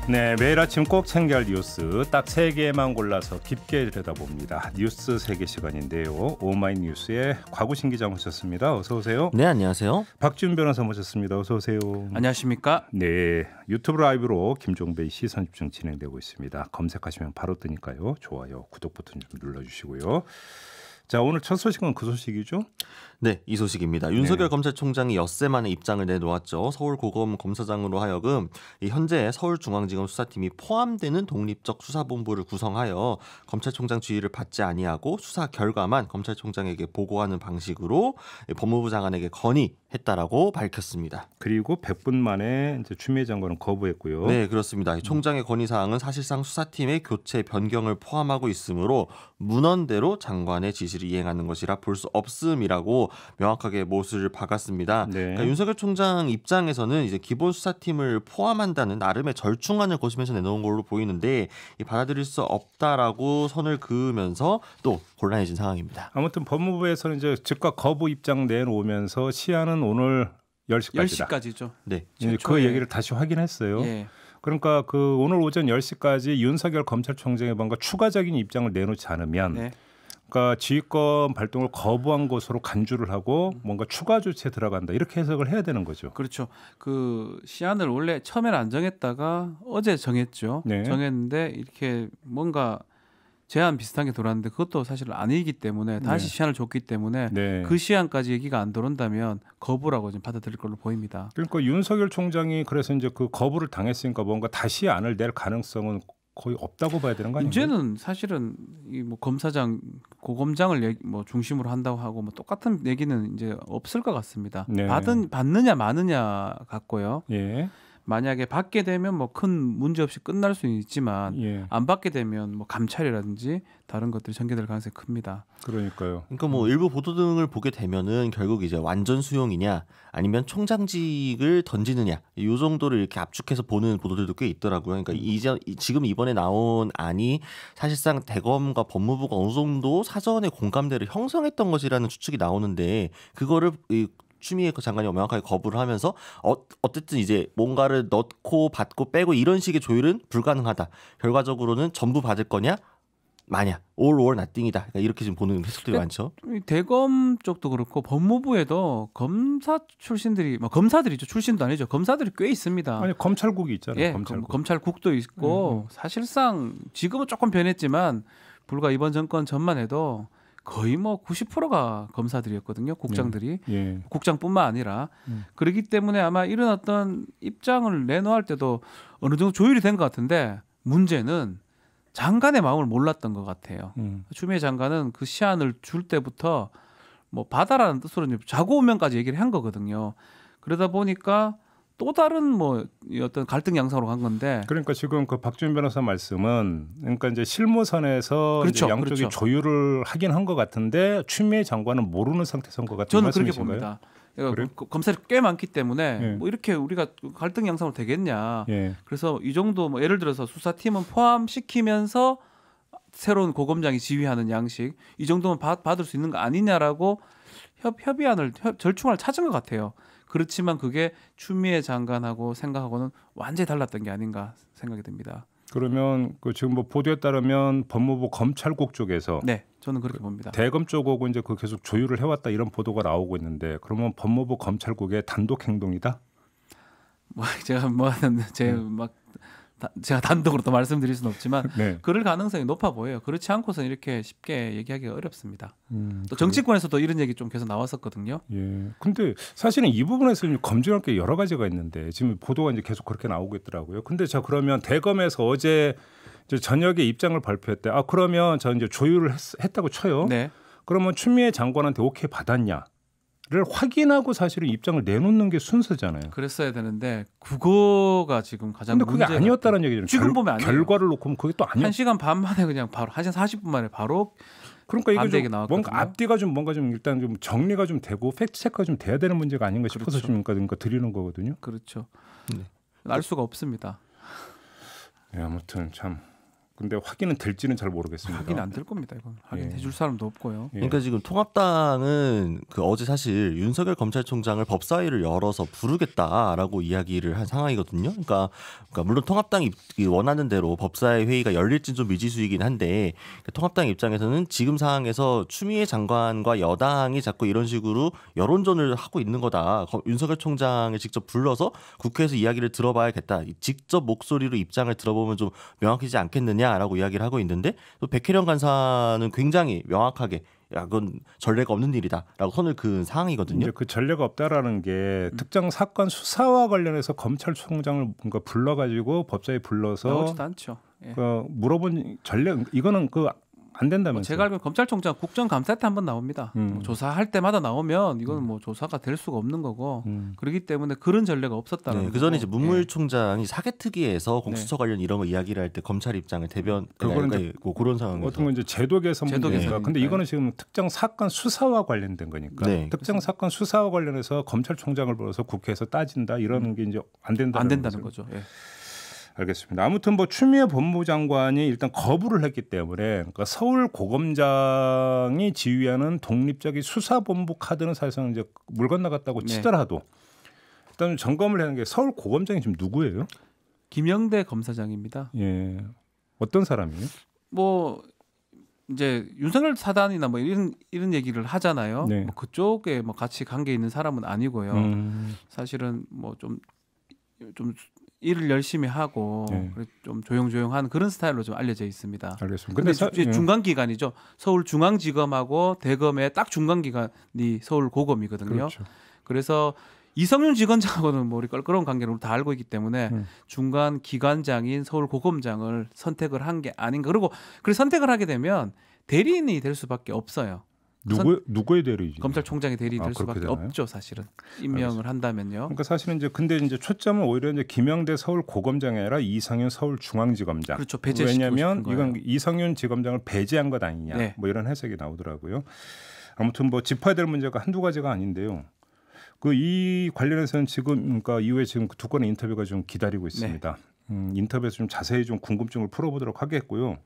네, 매일 아침 꼭 챙겨야 할 뉴스 딱 3개만 골라서 깊게 들여다봅니다. 뉴스 3개 시간인데요. 오마이뉴스의 곽우신 기자 모셨습니다. 어서 오세요. 네, 안녕하세요. 박지훈 변호사 모셨습니다. 어서 오세요. 안녕하십니까? 네, 유튜브 라이브로 김종배의 시선집중 진행되고 있습니다. 검색하시면 바로 뜨니까요. 좋아요, 구독 버튼 좀 눌러주시고요. 자, 오늘 첫 소식은 그 소식이죠? 네, 이 소식입니다. 윤석열 검찰총장이 엿새 만에 입장을 내놓았죠. 서울고검 검사장으로 하여금 현재 서울중앙지검 수사팀이 포함되는 독립적 수사본부를 구성하여 검찰총장 지휘를 받지 아니하고 수사 결과만 검찰총장에게 보고하는 방식으로 법무부 장관에게 건의했다라고 밝혔습니다. 그리고 100분 만에 이제 추미애 장관은 거부했고요. 네, 그렇습니다. 총장의 건의사항은 사실상 수사팀의 교체 변경을 포함하고 있으므로 문헌대로 장관의 지시를 이행하는 것이라 볼 수 없음이라고 명확하게 못을 박았습니다. 네. 그러니까 윤석열 총장 입장에서는 이제 기본 수사팀을 포함한다는 나름의 절충안을 거시면서 내놓은 걸로 보이는데 받아들일 수 없다라고 선을 그으면서 또 곤란해진 상황입니다. 아무튼 법무부에서는 이제 즉각 거부 입장 내놓으면서 시한은 오늘 10시까지다. 10시까지죠. 네. 그 얘기를 다시 확인했어요. 예. 그러니까 그 오늘 오전 10시까지 윤석열 검찰총장이 뭔가 추가적인 입장을 내놓지 않으면 네. 그러니까 지휘권 발동을 거부한 것으로 간주를 하고 뭔가 추가 조치에 들어간다. 이렇게 해석을 해야 되는 거죠. 그렇죠. 그 시한을 원래 처음에는 안 정했다가 어제 정했죠. 네. 정했는데 이렇게 뭔가 제한 비슷한 게 돌았는데 그것도 사실 아니기 때문에 다시 시한을 줬기 때문에 네. 그 시한까지 얘기가 안 들어온다면 거부라고 지금 받아들일 걸로 보입니다. 그러니까 윤석열 총장이 그래서 이제 그 거부를 당했으니까 뭔가 다시 안을 낼 가능성은 거의 없다고 봐야 되는 거 아니에요? 문제는 사실은 이 뭐 검사장, 고검장을 뭐 중심으로 한다고 하고 뭐 똑같은 얘기는 이제 없을 것 같습니다. 네. 받느냐 마느냐 같고요. 예. 만약에 받게 되면 뭐 큰 문제 없이 끝날 수는 있지만 예. 안 받게 되면 뭐 감찰이라든지 다른 것들이 전개될 가능성이 큽니다. 그러니까요. 그러니까 뭐 일부 보도 등을 보게 되면은 결국 이제 완전 수용이냐 아니면 총장직을 던지느냐 이 정도를 이렇게 압축해서 보는 보도들도 꽤 있더라고요. 그러니까 지금 이번에 나온 안이 사실상 대검과 법무부가 어느 정도 사전에 공감대를 형성했던 것이라는 추측이 나오는데 그거를 추미애 장관이 명확하게 거부를 하면서 어쨌든 이제 뭔가를 넣고 받고 빼고 이런 식의 조율은 불가능하다. 결과적으로는 전부 받을 거냐 마냐 all or nothing이다. 그러니까 이렇게 지금 보는 해석들이 많죠. 대검 쪽도 그렇고 법무부에도 검사 출신들이 뭐 검사들이죠. 출신도 아니죠. 검사들이 꽤 있습니다. 아니 검찰국이 있잖아요. 예, 검찰국. 검찰국도 있고 사실상 지금은 조금 변했지만 불과 이번 정권 전만 해도 거의 뭐 90%가 검사들이었거든요. 국장들이. 예. 국장뿐만 아니라. 그렇기 때문에 아마 이런 어떤 입장을 내놓을 때도 어느 정도 조율이 된 것 같은데 문제는 장관의 마음을 몰랐던 것 같아요. 추미애 장관은 그 시한을 줄 때부터 뭐 받아라는 뜻으로 자고우면까지 얘기를 한 거거든요. 그러다 보니까 또 다른 뭐 어떤 갈등 양상으로 간 건데. 그러니까 지금 그 박지훈 변호사 말씀은 그러니까 이제 실무선에서 그렇죠, 이제 양쪽이 그렇죠. 조율을 하긴 한 것 같은데 추미애 장관은 모르는 상태에서 한 것 같은 저는 그렇게 말씀이신가요? 봅니다. 그러니까 그래요? 검찰이 꽤 많기 때문에 예. 뭐 이렇게 우리가 갈등 양상으로 되겠냐. 예. 그래서 이 정도 뭐 예를 들어서 수사팀은 포함시키면서 새로운 고검장이 지휘하는 양식 이 정도면 받을 수 있는 거 아니냐라고 협의안을 절충안을 찾은 것 같아요. 그렇지만 그게 추미애 장관하고 생각하고는 완전히 달랐던 게 아닌가 생각이 듭니다. 그러면 그 지금 뭐 보도에 따르면 법무부 검찰국 쪽에서 네, 저는 그렇게 봅니다. 대검 쪽하고 이제 그 계속 조율을 해왔다 이런 보도가 나오고 있는데 그러면 법무부 검찰국의 단독 행동이다? 뭐 제가 제가 단독으로 또 말씀드릴 수는 없지만 네. 그럴 가능성이 높아 보여요. 그렇지 않고서는 이렇게 쉽게 얘기하기가 어렵습니다. 또 정치권에서도 이런 얘기 좀 계속 나왔었거든요. 예. 근데 사실은 이 부분에서 검증할 게 여러 가지가 있는데 지금 보도가 이제 계속 그렇게 나오고 있더라고요. 근데 저 그러면 대검에서 어제 저녁에 입장을 발표했대. 아 그러면 저 이제 조율을 했다고 쳐요. 네. 그러면 추미애 장관한테 오케이 받았냐? 를 확인하고 사실은 입장을 내놓는 게 순서잖아요. 그랬어야 되는데 그거가 지금 가장 근데 그게 문제가 아니었다는 얘기죠. 지금 보면 아니에요. 결과를 놓고 보면 그게 또 아니었. 1시간 반 만에 그냥 바로 1시간 40분 만에 바로 그러니까 이게 반대 좀 나왔거든요. 뭔가 앞뒤가 좀 뭔가 좀 일단 좀 정리가 좀 되고 팩트 체크가 좀 돼야 되는 문제가 아닌가 싶어서 그렇죠. 좀 그러니까 드리는 거거든요. 그렇죠. 네. 알 수가 없습니다. 네, 아무튼 참 근데 확인은 될지는 잘 모르겠습니다. 확인 안 될 겁니다. 이건 확인해 줄 사람도 없고요. 그러니까 지금 통합당은 그 어제 사실 윤석열 검찰총장을 법사위를 열어서 부르겠다라고 이야기를 한 상황이거든요. 그러니까 물론 통합당이 원하는 대로 법사위 회의가 열릴지는 좀 미지수이긴 한데 통합당 입장에서는 지금 상황에서 추미애 장관과 여당이 자꾸 이런 식으로 여론전을 하고 있는 거다. 윤석열 총장을 직접 불러서 국회에서 이야기를 들어봐야겠다. 직접 목소리로 입장을 들어보면 좀 명확해지지 않겠느냐. 라고 이야기를 하고 있는데 또 백혜련 간사는 굉장히 명확하게 그건 전례가 없는 일이다라고 선을 그은 상황이거든요. 이제 그 전례가 없다라는 게 특정 사건 수사와 관련해서 검찰총장을 뭔가 불러가지고 법사위에 불러서 나오지도 않죠. 예. 물어본 전례 이거는 안 된다면서요? 제가 알기로 검찰총장 국정감사 때 한번 나옵니다. 조사할 때마다 나오면 이건 뭐 조사가 될 수가 없는 거고 그렇기 때문에 그런 전례가 없었다는 거고. 그 전에 이제 문무일총장이 사개특위에서 공수처 관련 이런 거 이야기를 할 때 검찰 입장을 대변 그거는 뭐 그런 상황에서 어떤 건 이제 제도 개선 문제니까. 근데 이거는 지금 특정 사건 수사와 관련된 거니까. 특정 사건 수사와 관련해서 검찰총장을 불러서 국회에서 따진다 이러는 게 이제 안 된다는 거죠. 예. 알겠습니다. 아무튼 뭐 추미애 법무장관이 일단 거부를 했기 때문에 그러니까 서울 고검장이 지휘하는 독립적인 수사본부 카드는 사실상 이제 물 건너갔다고 치더라도 일단 점검을 하는 게 서울 고검장이 지금 누구예요? 김영대 검사장입니다. 예, 어떤 사람이에요? 뭐 이제 윤석열 사단이나 뭐 이런 얘기를 하잖아요. 네. 뭐 그쪽에 뭐 같이 관계 있는 사람은 아니고요. 사실은 뭐 좀 일을 열심히 하고 좀 조용조용한 그런 스타일로 좀 알려져 있습니다. 알겠습니다. 근데 중간 기관이죠. 서울중앙지검하고 대검의 딱 중간 기관이 서울 고검이거든요. 그렇죠. 그래서 이성윤 지검장하고는 뭐 우리 껄끄러운 관계를 다 알고 있기 때문에 중간 기관장인 서울 고검장을 선택을 한 게 아닌가. 그리고 선택을 하게 되면 대리인이 될 수밖에 없어요. 누구의 대리인이죠? 검찰총장의 대리인이 될 수밖에 없죠, 사실은. 임명을 한다면요. 그러니까 사실은 근데 초점은 오히려 김영대 서울 고검장이 아니라 이성윤 서울 중앙지검장. 그렇죠. 배제시키고 왜냐하면 싶은 이건 거예요. 이성윤 지검장을 배제한 것 아니냐. 네. 뭐 이런 해석이 나오더라고요. 아무튼 뭐 짚어야 될 문제가 한두 가지가 아닌데요. 이 관련해서는 지금 그러니까 이후에 지금 두 건의 인터뷰가 좀 기다리고 있습니다. 인터뷰에서 좀 자세히 좀 궁금증을 풀어보도록 하겠고요.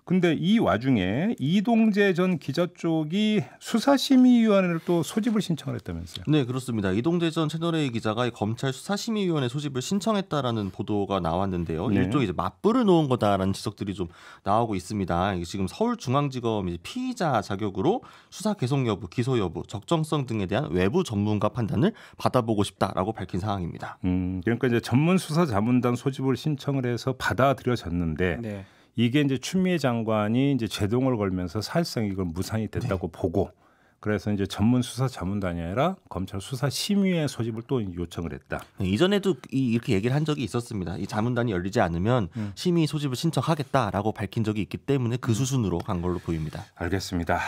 근데 이 와중에 이동재 전 기자 쪽이 수사심의위원회를 또 소집을 신청을 했다면서요? 네, 그렇습니다. 이동재 전 채널A 기자가 검찰 수사심의위원회 소집을 신청했다라는 보도가 나왔는데요. 일종의 이제 맞불을 놓은 거다라는 지적들이 좀 나오고 있습니다. 지금 서울중앙지검 피의자 자격으로 수사 계속 여부, 기소 여부, 적정성 등에 대한 외부 전문가 판단을 받아보고 싶다라고 밝힌 상황입니다. 그러니까 이제 전문 수사 자문단 소집을 신청을 해서 받아들여졌는데. 이게 이제 추미애 장관이 이제 제동을 걸면서 사실상 이걸 무산이 됐다고 보고 그래서 이제 전문 수사 자문단이 아니라 검찰 수사 심의회 소집을 또 요청을 했다. 이전에도 이렇게 얘기를 한 적이 있었습니다. 이 자문단이 열리지 않으면 심의 소집을 신청하겠다라고 밝힌 적이 있기 때문에 그 수순으로 간 걸로 보입니다. 알겠습니다.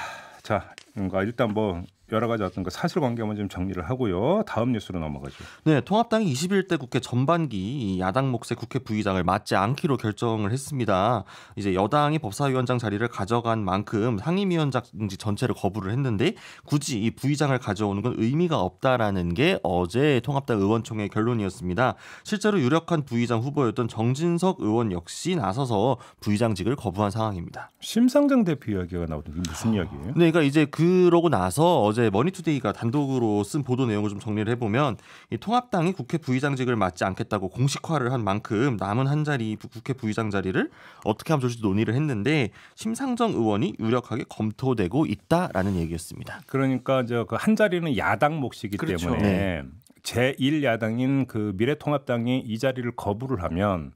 자, 그러니까 일단 뭐 여러 가지 어떤 사실관계만 좀 정리를 하고요. 다음 뉴스로 넘어가죠. 네, 통합당이 21대 국회 전반기 야당 몫의 국회 부의장을 맡지 않기로 결정을 했습니다. 이제 여당이 법사위원장 자리를 가져간 만큼 상임위원장직 전체를 거부를 했는데 굳이 이 부의장을 가져오는 건 의미가 없다라는 게 어제 통합당 의원총회 결론이었습니다. 실제로 유력한 부의장 후보였던 정진석 의원 역시 나서서 부의장직을 거부한 상황입니다. 심상정 대표 이야기가 나오던데 무슨 이야기예요? 네, 그러니까 이제 그러고 나서 어제 머니투데이가 단독으로 쓴 보도 내용을 좀 정리를 해보면 이 통합당이 국회 부의장직을 맡지 않겠다고 공식화를 한 만큼 남은 한 자리 국회 부의장 자리를 어떻게 하면 좋을지 논의를 했는데 심상정 의원이 유력하게 검토되고 있다라는 얘기였습니다. 그러니까 그 한 자리는 야당 몫이기 그렇죠. 때문에 제1야당인 그 미래통합당이 이 자리를 거부를 하면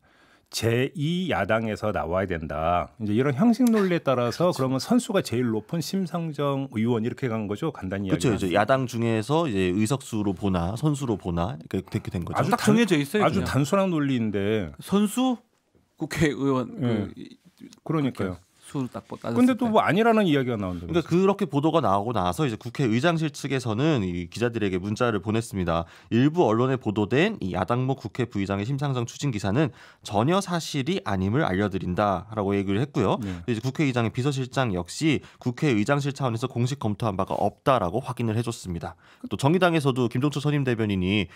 제2야당에서 나와야 된다. 이제 이런 형식 논리에 따라서 그러면 선수가 제일 높은 심상정 의원 이렇게 간 거죠. 간단히 이야기하면. 그렇죠. 이제 야당 중에서 이제 의석수로 보나 선수로 보나 이렇게 된 거죠. 아주 딱 정해져 있어요. 아주 그냥. 단순한 논리인데 선수 국회의원 그러니까요. 수 딱 따졌을 근데 또 때. 뭐 아니라는 이야기가 나온다. 그러니까 그렇게 보도가 나오고 나서 이제 국회 의장실 측에서는 이 기자들에게 문자를 보냈습니다. 일부 언론에 보도된 이 야당목 국회 부의장의 심상정 추진 기사는 전혀 사실이 아님을 알려드린다라고 얘기를 했고요. 이제 국회의장의 비서실장 역시 국회 의장실 차원에서 공식 검토한 바가 없다라고 확인을 해줬습니다. 또 정의당에서도 김종철 선임 대변인이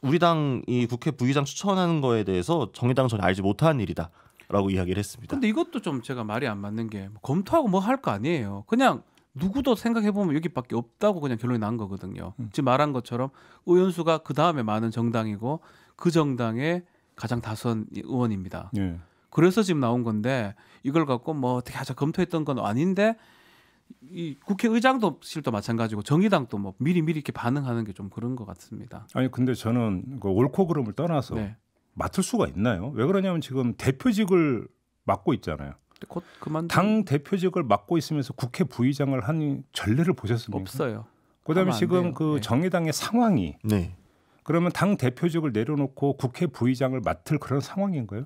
우리 당 이 국회 부의장 추천하는 거에 대해서 정의당 전혀 알지 못하는 일이다. 라고 이야기를 했습니다. 근데 이것도 좀 제가 말이 안 맞는 게 검토하고 뭐 할 거 아니에요. 그냥 누구도 생각해보면 여기밖에 없다고 그냥 결론이 난 거거든요. 지금 말한 것처럼 의원수가 그 다음에 많은 정당이고 그 정당의 가장 다수한 의원입니다. 예. 그래서 지금 나온 건데 이걸 갖고 뭐 어떻게 하자 검토했던 건 아닌데 이 국회의장실도 마찬가지고 정의당도 뭐 미리 이렇게 반응하는 게 좀 그런 것 같습니다. 아니 근데 저는 그 옳고 그름을 떠나서 네. 맡을 수가 있나요? 왜 그러냐면 지금 대표직을 맡고 있잖아요. 곧 그만 당 대표직을 맡고 있으면서 국회 부의장을 한 전례를 보셨습니까? 없어요. 그다음에 하면 안 지금 돼요. 그 네. 정의당의 상황이 네. 그러면 당 대표직을 내려놓고 국회 부의장을 맡을 그런 상황인가요?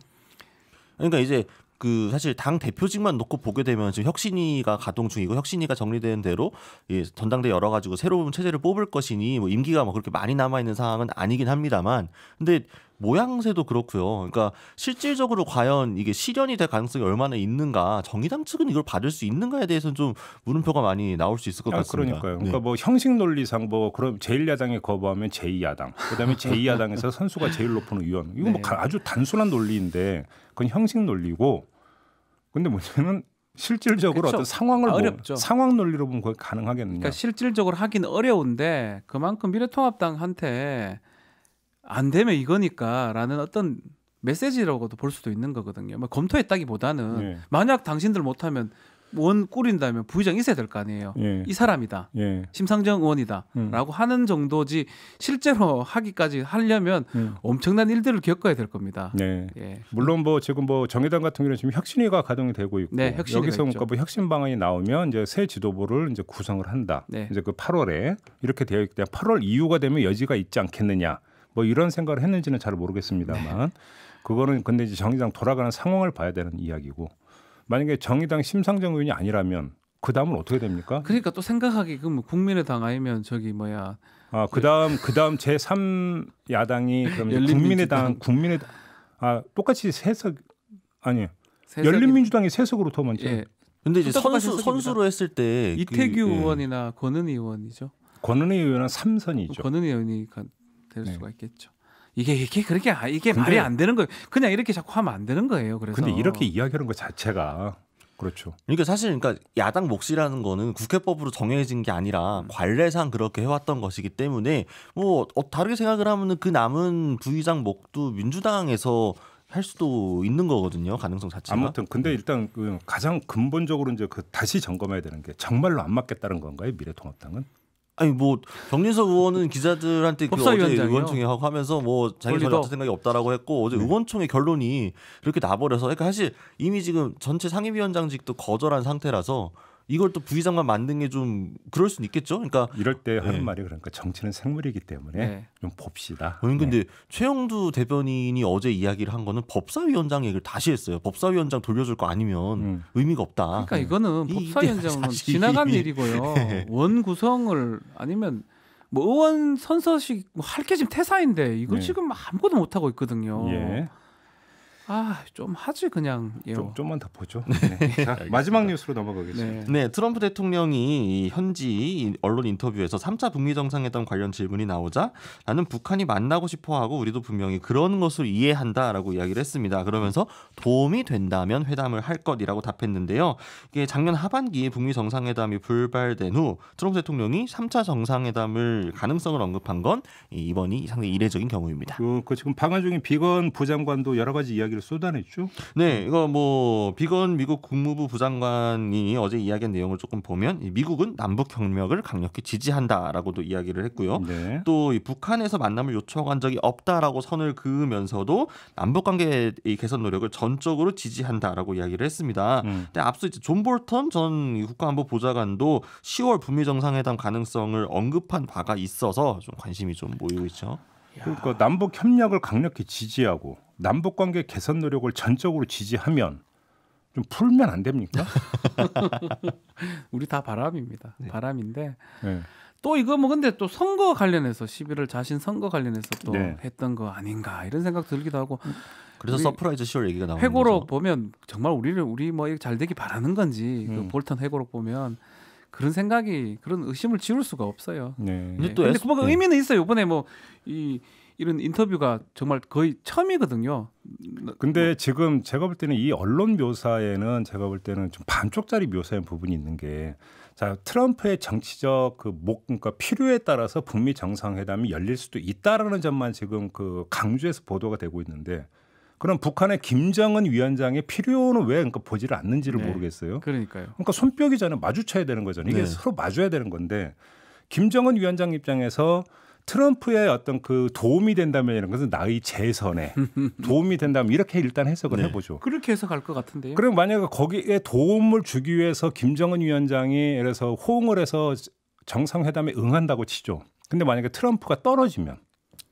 그러니까 이제 그 사실 당 대표직만 놓고 보게 되면 지금 혁신위가 가동 중이고 혁신위가 정리되는 대로 이 전당대 열어가지고 새로운 체제를 뽑을 것이니 뭐 임기가 뭐 그렇게 많이 남아 있는 상황은 아니긴 합니다만, 근데 모양새도 그렇고요. 그러니까 실질적으로 과연 이게 실현이 될 가능성이 얼마나 있는가, 정의당 측은 이걸 받을 수 있는가에 대해서는 좀 물음표가 많이 나올 수 있을 것 같습니다. 그러니까요. 네. 그러니까 뭐 형식 논리상 뭐 그럼 제1야당이 거부하면 제2야당, 그다음에 제2야당에서 선수가 제일 높은 의원. 이거 뭐 네. 아주 단순한 논리인데 그건 형식 논리고. 근데 문제는 실질적으로 그쵸. 어떤 상황을 어렵죠. 상황 논리로 보면 그게 가능하겠느냐. 그러니까 실질적으로 하긴 어려운데 그만큼 미래통합당한테 안 되면 이거니까라는 어떤 메시지라고도 볼 수도 있는 거거든요. 뭐 검토했다기보다는 예. 만약 당신들 못하면 원 꾸린다면 부의장 있어야 될 거 아니에요. 예. 이 사람이다. 예. 심상정 의원이다라고 하는 정도지 실제로 하기까지 하려면 엄청난 일들을 겪어야 될 겁니다. 네. 예. 물론 뭐 지금 뭐 정의당 같은 경우는 지금 혁신위가 가동이 되고 있고 네, 혁신위가 여기서 있죠. 그러니까 뭐 혁신 방안이 나오면 이제 새 지도부를 이제 구성을 한다. 네. 이제 그 8월에 이렇게 되어 있기 때문에 8월 이후가 되면 여지가 있지 않겠느냐. 뭐 이런 생각을 했는지는 잘 모르겠습니다만 그거는 근데 이제 정의당 돌아가는 상황을 봐야 되는 이야기고, 만약에 정의당 심상정 의원이 아니라면 그 다음은 어떻게 됩니까? 그러니까 또 생각하기 그럼 국민의당 아니면 저기 뭐야 그다음 제3 야당이 그럼 열린민주당. 국민의당 똑같이 세석 아니 세석이- 열린민주당이 세석으로 더 많죠. 예. 근데 이제 똑같이 선수로 했을 때 이태규 그, 예. 의원이나 권은희 의원이죠. 권은희 의원은 3선이죠. 권은희 의원이 될 네. 수가 있겠죠. 이게 그렇게 이게 근데- 말이 안 되는 거예요. 그냥 이렇게 자꾸 하면 안 되는 거예요. 그래서 근데 이렇게 이야기하는 것 자체가 그렇죠. 그러니까 사실 그러니까 야당 몫이라는 거는 국회법으로 정해진 게 아니라 관례상 그렇게 해왔던 것이기 때문에 뭐 다르게 생각을 하면은 그 남은 부의장 몫도 민주당에서 할 수도 있는 거거든요. 가능성 자체가. 아무튼 근데 일단 그 가장 근본적으로 이제 그 다시 점검해야 되는 게 정말로 안 맞겠다는 건가요? 미래통합당은? 아니 뭐 정진석 의원은 기자들한테 그 어제 법사위원장이요. 의원총회 하고 하면서 뭐 자기 전혀 어떤 생각이 없다라고 했고 어제 의원총회 결론이 이렇게 나버려서, 그러니까 사실 이미 지금 전체 상임위원장직도 거절한 상태라서 이걸 또 부의장만 만든 게 좀 그럴 수는 있겠죠. 그러니까 이럴 때 하는 네. 말이 그러니까 정치는 생물이기 때문에 네. 좀 봅시다. 근데 최영두 대변인이 어제 이야기를 한 거는 법사위원장 얘기를 다시 했어요. 법사위원장 돌려줄 거 아니면 의미가 없다. 그러니까 이거는 이게 법사위원장은 사실 지나간 이게- 일이고요. 원 구성을 아니면 뭐 의원 선서식 할 게 지금 태사인데 이걸 네. 지금 아무것도 못 하고 있거든요. 예. 좀 하지 그냥. 좀만 더 보죠. 네. 자, 마지막 뉴스로 넘어가겠습니다. 네. 네, 트럼프 대통령이 이 현지 언론 인터뷰에서 3차 북미 정상회담 관련 질문이 나오자 나는 북한이 만나고 싶어하고 우리도 분명히 그런 것을 이해한다라고 이야기를 했습니다. 그러면서 도움이 된다면 회담을 할 것이라고 답했는데요. 이게 작년 하반기에 북미 정상회담이 불발된 후 트럼프 대통령이 3차 정상회담을 가능성을 언급한 건 이번이 상당히 이례적인 경우입니다. 그 지금 방한 중인 비건 부장관도 여러 가지 이야기를 쏟아냈죠. 네, 이거 뭐 비건 미국 국무부 부장관이 어제 이야기한 내용을 조금 보면 미국은 남북 협력을 강력히 지지한다라고도 이야기를 했고요. 네. 또 이 북한에서 만남을 요청한 적이 없다라고 선을 그으면서도 남북 관계 개선 노력을 전적으로 지지한다라고 이야기를 했습니다. 근데 앞서 이제 존 볼턴 전 국가안보보좌관도 10월 북미 정상회담 가능성을 언급한 바가 있어서 좀 관심이 좀 모이고 있죠. 그러니까 남북 협력을 강력히 지지하고 남북 관계 개선 노력을 전적으로 지지하면 좀 풀면 안 됩니까? 우리 다 바람입니다. 네. 바람인데 네. 또 이거 뭐 근데 또 선거 관련해서 11월 자신 선거 관련해서 또 네. 했던 거 아닌가 이런 생각 들기도 하고 그래서 우리 서프라이즈 10월 얘기가 나오는 회고록 거죠. 보면 정말 우리 뭐 잘 되기 바라는 건지 그 볼턴 회고록 보면 그런 생각이 그런 의심을 지울 수가 없어요. 네. 근데 또 근데 S- 뭔가 네. 의미는 있어요. 이번에 뭐 이런 인터뷰가 정말 거의 처음이거든요. 근데 지금 제가 볼 때는 이 언론 묘사에는 제가 볼 때는 좀 반쪽짜리 묘사인 부분이 있는 게, 자, 트럼프의 정치적 그러니까 필요에 따라서 북미 정상회담이 열릴 수도 있다라는 점만 지금 그 강조해서 보도가 되고 있는데, 그럼 북한의 김정은 위원장의 필요는 왜 그러니까 보지를 않는지를 모르겠어요. 그러니까요. 그러니까 손뼉이 전에 마주쳐야 되는 거잖아요. 이게 네. 서로 마주해야 되는 건데, 김정은 위원장 입장에서 트럼프의 어떤 그 도움이 된다면 이런 것은 나의 재선에 도움이 된다면 이렇게 일단 해석을 해보죠. 그렇게 해석할 것 같은데요. 그럼 만약에 거기에 도움을 주기 위해서 김정은 위원장이 그래서 호응을 해서 정상회담에 응한다고 치죠. 근데 만약에 트럼프가 떨어지면,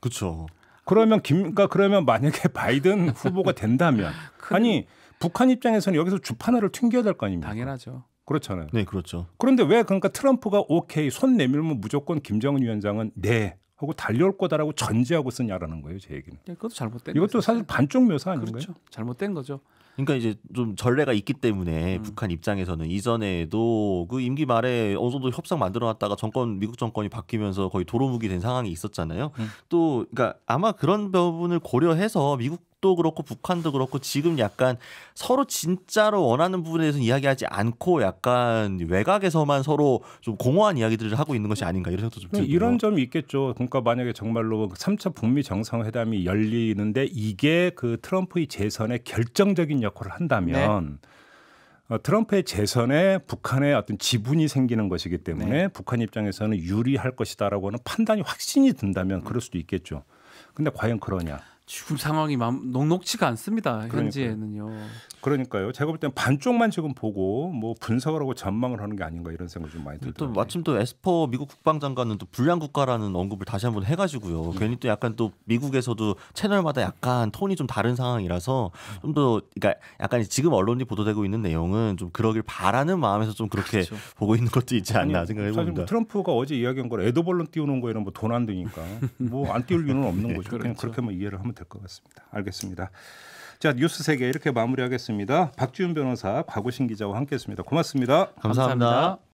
그렇죠. 그러면 그러면 만약에 바이든 후보가 된다면, 아니 북한 입장에서는 여기서 주판 하나를 튕겨야 될 거 아닙니까? 당연하죠. 그렇잖아요. 네, 그렇죠. 그런데 왜 그러니까 트럼프가 오케이 손 내밀면 무조건 김정은 위원장은 네 하고 달려올 거다라고 전제하고 쓰냐라는 거예요, 제 얘기는. 그것도 잘못된 이것도 거죠. 사실 반쪽 묘사 아닌가요? 그렇죠. 잘못된 거죠. 그러니까 이제 좀 전례가 있기 때문에 북한 입장에서는 이전에도 그 임기 말에 어느 정도 협상 만들어놨다가 미국 정권이 바뀌면서 거의 도루묵이 된 상황이 있었잖아요. 또 그러니까 아마 그런 부분을 고려해서 미국도 그렇고 북한도 그렇고 지금 약간 서로 진짜로 원하는 부분에 대해서 이야기하지 않고 약간 외곽에서만 서로 좀 공허한 이야기들을 하고 있는 것이 아닌가 이런 생각도 좀 들고요. 이런 점이 있겠죠. 그러니까 만약에 정말로 3차 북미 정상회담이 열리는데 이게 그 트럼프의 재선에 결정적인 역할을 한다면 트럼프의 재선에 북한의 어떤 지분이 생기는 것이기 때문에 북한 입장에서는 유리할 것이다라고 하는 판단이 확신이 든다면 그럴 수도 있겠죠. 근데 과연 그러냐? 지금 상황이 녹록치가 않습니다. 현재는요. 그러니까요. 제가 볼 때는 반쪽만 지금 보고 뭐 분석을 하고 전망을 하는 게 아닌가 이런 생각이 좀 많이 또 들더라고요. 마침 또 에스퍼 미국 국방장관은 또 불량 국가라는 언급을 다시 한번 해가지고요. 괜히 또 약간 또 미국에서도 채널마다 약간 톤이 좀 다른 상황이라서 좀 더 그러니까 약간 지금 언론이 보도되고 있는 내용은 좀 그러길 바라는 마음에서 좀 그렇게 보고 있는 것도 있지 않나 생각해 사실 봅니다. 뭐 트럼프가 어제 이야기한 걸 에드벌룬 띄우는 거에는 뭐 돈 안 드니까 뭐 안 띄울 이유는 없는 거죠. 그냥 그렇게만 이해를 하면 될 것 같습니다. 알겠습니다. 자, 뉴스 세계 이렇게 마무리하겠습니다. 박지훈 변호사, 곽우신 기자와 함께했습니다. 고맙습니다. 감사합니다.